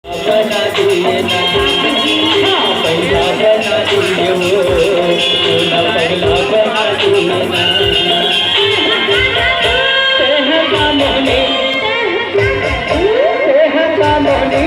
बना दिए ना, हाँ पगला बना दिए वो, ना पगला बना दिए ना। तेहका मोहनी, तेहका मोहनी,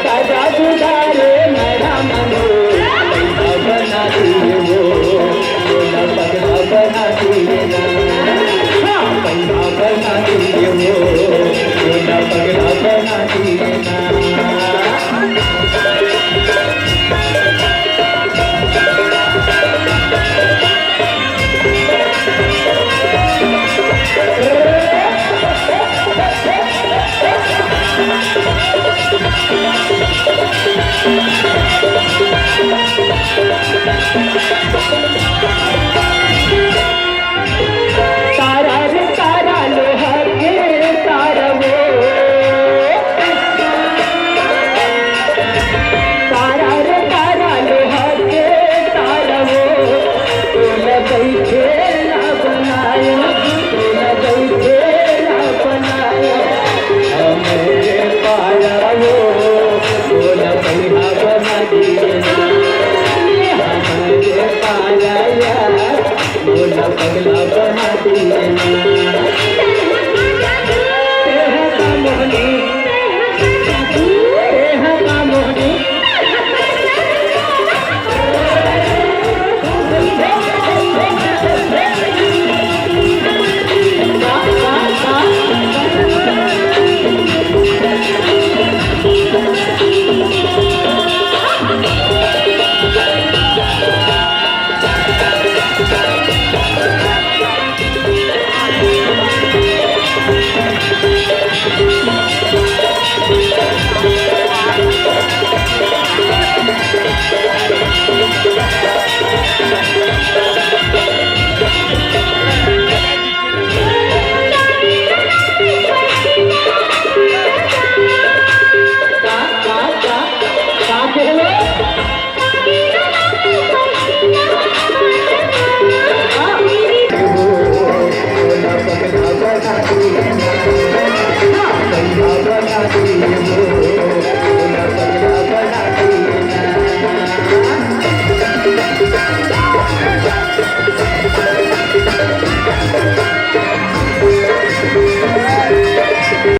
का जादूगार मेरा मनो बना दिए वो, ना पगला बना दिए ना, हाँ पगला बना दिए वो, ना पगला बना दिए ना। तारा रे तारा लोहा के तारा वो, तारा रे तारा लोहा के तारा वो, बैठे ना बनाया, बैठे ना बनाया, मेरे पाया वो, पहिया बना दिए ना, मेरे पाया बोला पगला बना दिए ना। तेहका मोहनी, तेहका मोहनी,